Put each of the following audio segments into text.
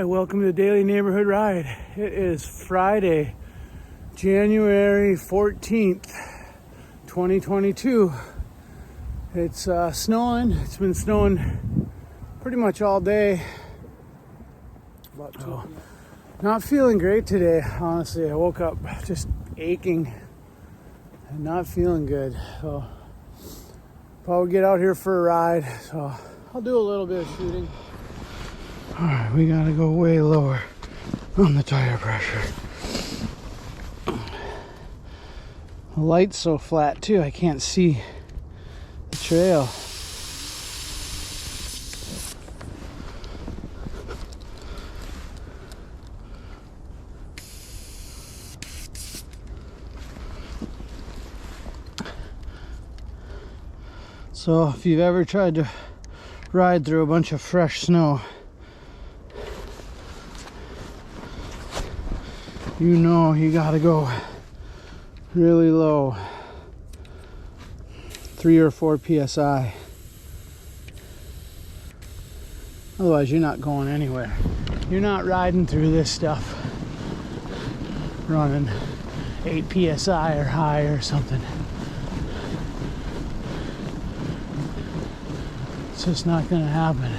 Welcome to the Daily Neighborhood Ride. It is Friday, January 14th, 2022. It's snowing. It's been snowing pretty much all day. Not feeling great today, honestly. I woke up just aching and not feeling good. So probably get out here for a ride. So I'll do a little bit of shooting. All right, we gotta go way lower on the tire pressure. The light's so flat too, I can't see the trail. So if you've ever tried to ride through a bunch of fresh snow, you know you gotta go really low, 3 or 4 psi. Otherwise you're not going anywhere. You're not riding through this stuff running 8 psi or higher or something. It's just not gonna happen.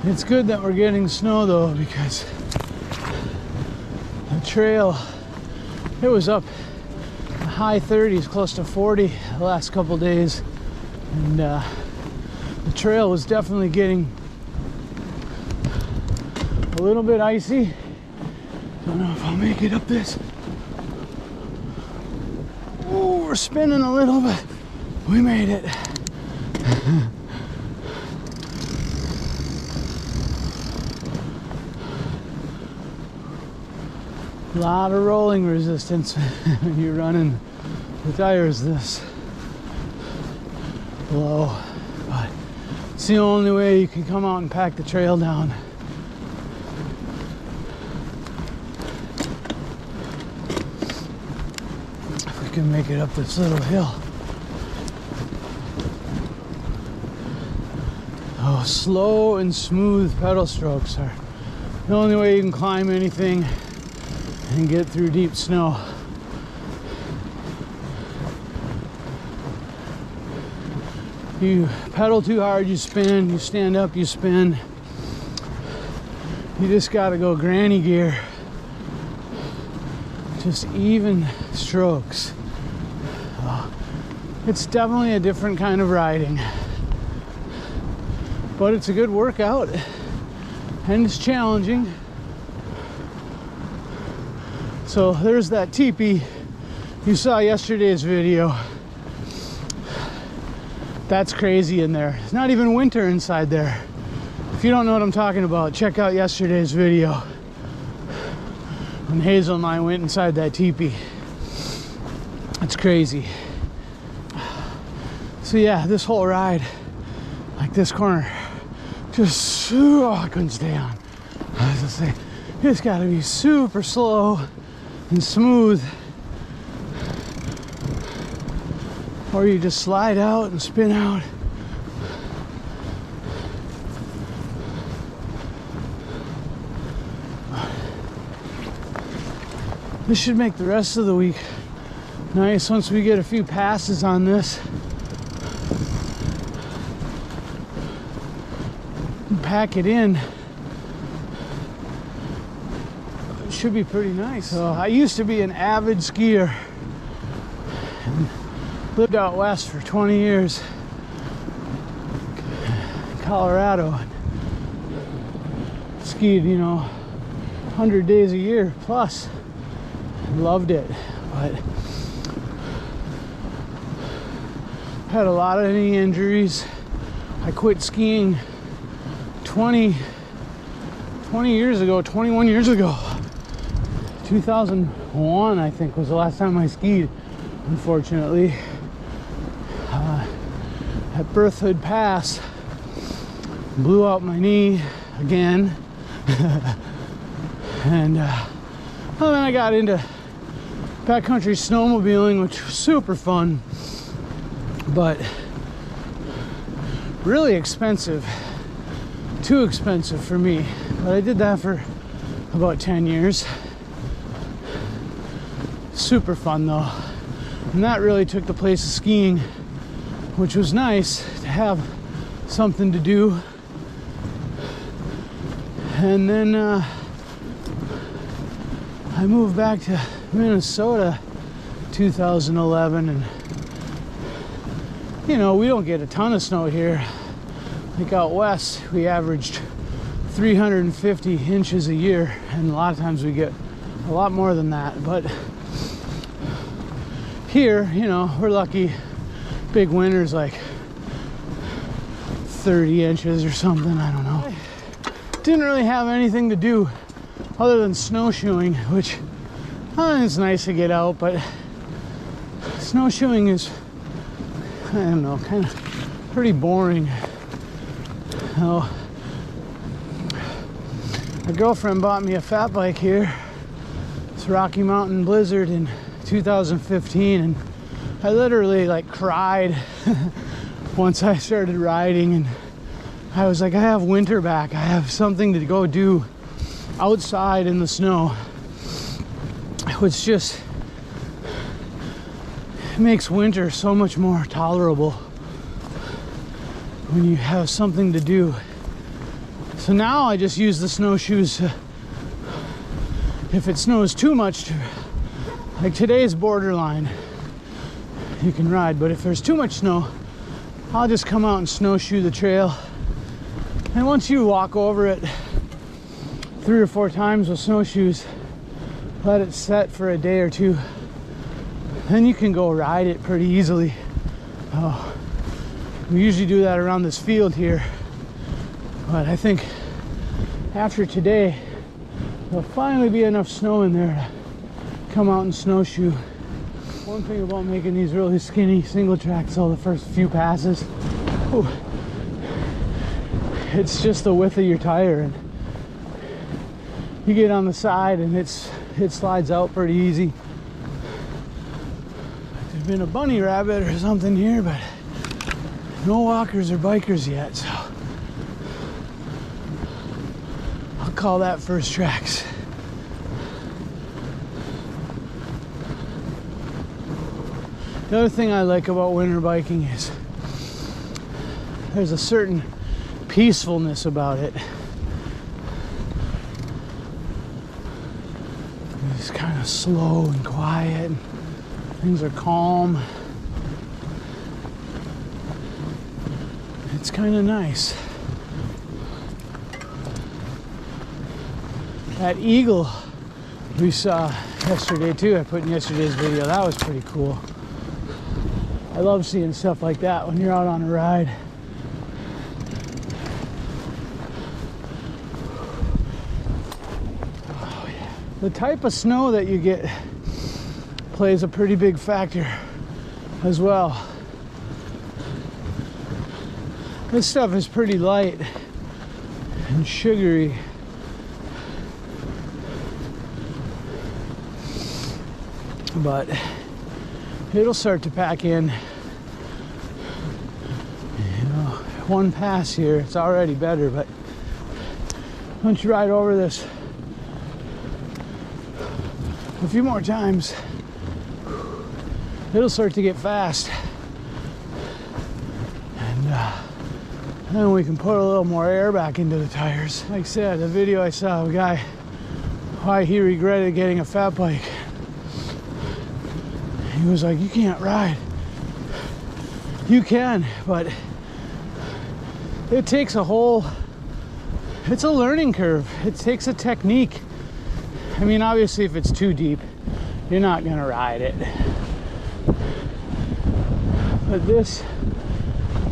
It's good that we're getting snow though, because the trail, it was up high 30s, close to 40 the last couple days, and the trail was definitely getting a little bit icy. Don't know if I'll make it up this. Oh, we're spinning a little, but we made it. A lot of rolling resistance when you're running the tires this low, but it's the only way you can come out and pack the trail down. If we can make it up this little hill. Oh, slow and smooth pedal strokes are the only way you can climb anything and get through deep snow. You pedal too hard, you spin. You stand up, you spin. You just gotta go granny gear. Just even strokes. It's definitely a different kind of riding, but it's a good workout and it's challenging. So there's that teepee you saw yesterday's video. That's crazy in there. It's not even winter inside there. If you don't know what I'm talking about, check out yesterday's video when Hazel and I went inside that teepee. It's crazy. So yeah, this whole ride, like this corner, just, oh, I couldn't stay on. I was just saying, you just gotta be super slow and smooth, or you just slide out and spin out. This should make the rest of the week nice once we get a few passes on this. Pack it in. It should be pretty nice. So I used to be an avid skier. And lived out west for 20 years. Colorado. Skied, 100 days a year plus. Loved it. But had a lot of knee injuries. I quit skiing 20 years ago, 21 years ago. 2001, I think, was the last time I skied, unfortunately. At Berthoud Pass, blew out my knee again. And well, then I got into backcountry snowmobiling, which was super fun, but really expensive. Too expensive for me. But I did that for about 10 years. Super fun though. And that really took the place of skiing, which was nice to have something to do. And then I moved back to Minnesota 2011, and we don't get a ton of snow here. Like out west, we averaged 350 inches a year, and a lot of times we get a lot more than that. But here, we're lucky. Big winters like 30 inches or something, I don't know. Didn't really have anything to do other than snowshoeing, which it's nice to get out, but snowshoeing is, I don't know, kind of pretty boring. Oh, my girlfriend bought me a fat bike here. It's Rocky Mountain Blizzard in 2015, and I literally cried once I started riding, and I was like, I have winter back. I have something to go do outside in the snow. Which just makes winter so much more tolerable when you have something to do. So now I just use the snowshoes if it snows too much, like today's borderline, you can ride, but if there's too much snow, I'll just come out and snowshoe the trail. And once you walk over it 3 or 4 times with snowshoes, let it set for a day or two, then you can go ride it pretty easily. We usually do that around this field here, but I think after today there'll finally be enough snow in there to come out and snowshoe. One thing about making these really skinny single tracks, all the first few passes, it's just the width of your tire, and you get on the side and it slides out pretty easy. There's been a bunny rabbit or something here, but no walkers or bikers yet, so I'll call that first tracks. The other thing I like about winter biking is there's a certain peacefulness about it. It's kind of slow and quiet. Things are calm. It's kind of nice. That eagle we saw yesterday too, I put in yesterday's video, that was pretty cool. I love seeing stuff like that when you're out on a ride. Oh, yeah. The type of snow that you get plays a pretty big factor as well. This stuff is pretty light and sugary. But it'll start to pack in. One pass here, it's already better, but once you ride over this a few more times, it'll start to get fast. And then we can put a little more air back into the tires. Like I said, the video I saw of a guy, why he regretted getting a fat bike. He was like, you can't ride. You can, but it takes a whole, it's a learning curve. It takes a technique. I mean, obviously if it's too deep, you're not gonna ride it. But this,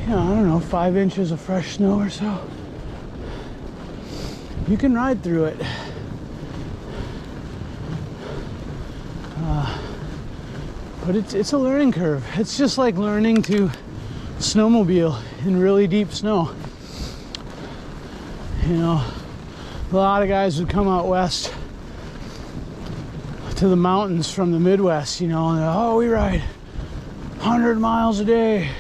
you know, I don't know, 5 inches of fresh snow or so, you can ride through it. But it's a learning curve. It's just like learning to snowmobile in really deep snow. You know, a lot of guys would come out west to the mountains from the Midwest, you know, and oh, we ride 100 miles a day,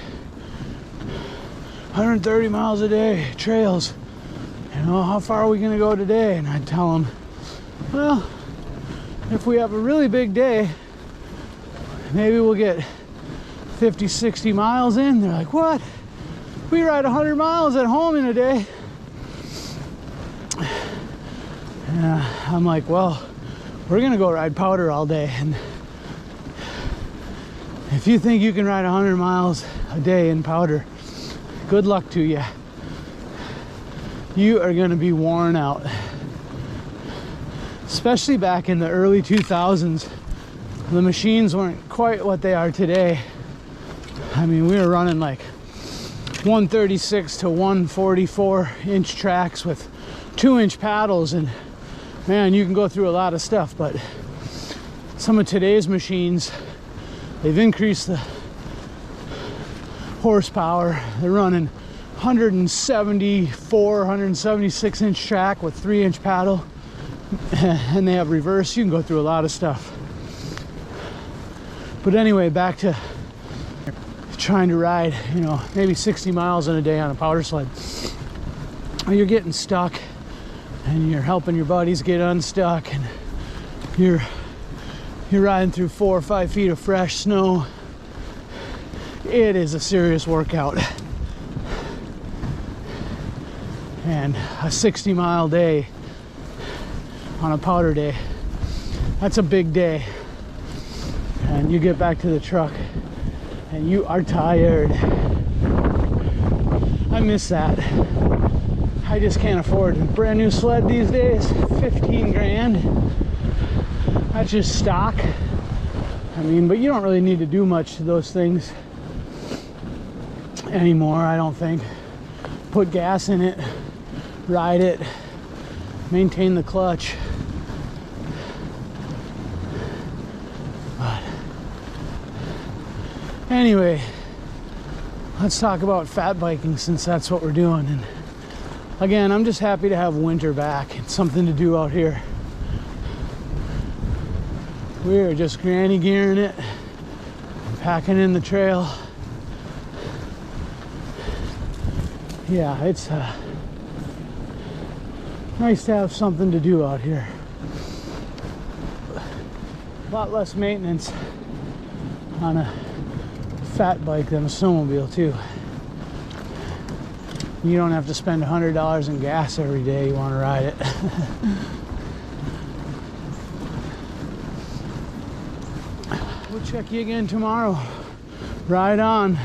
130 miles a day, trails. You know, how far are we gonna go today? And I'd tell them, well, if we have a really big day, maybe we'll get 50, 60 miles in. They're like, what? We ride 100 miles at home in a day. And I'm like, well, we're gonna go ride powder all day. And if you think you can ride 100 miles a day in powder, good luck to you. You are gonna be worn out. Especially back in the early 2000s. The machines weren't quite what they are today. I mean, we were running like 136 to 144 inch tracks with 2-inch paddles, and man, you can go through a lot of stuff. But some of today's machines, they've increased the horsepower. They're running 174, 176 inch track with 3-inch paddle, and they have reverse. You can go through a lot of stuff. But anyway, back to trying to ride, you know, maybe 60 miles in a day on a powder sled. You're getting stuck and you're helping your buddies get unstuck, and you're riding through 4 or 5 feet of fresh snow. It is a serious workout. And a 60-mile day on a powder day, that's a big day. And you get back to the truck and you are tired. I miss that. I just can't afford a brand new sled these days. 15 grand. That's just stock. I mean, but you don't really need to do much to those things anymore, I don't think. Put gas in it, ride it, maintain the clutch. But anyway, let's talk about fat biking, since that's what we're doing. And again, I'm just happy to have winter back. It's something to do out here. We're just granny gearing it, packing in the trail. Yeah, it's nice to have something to do out here. A lot less maintenance on a fat bike than a snowmobile too. You don't have to spend $100 in gas every day you want to ride it. We'll check you again tomorrow. Ride on.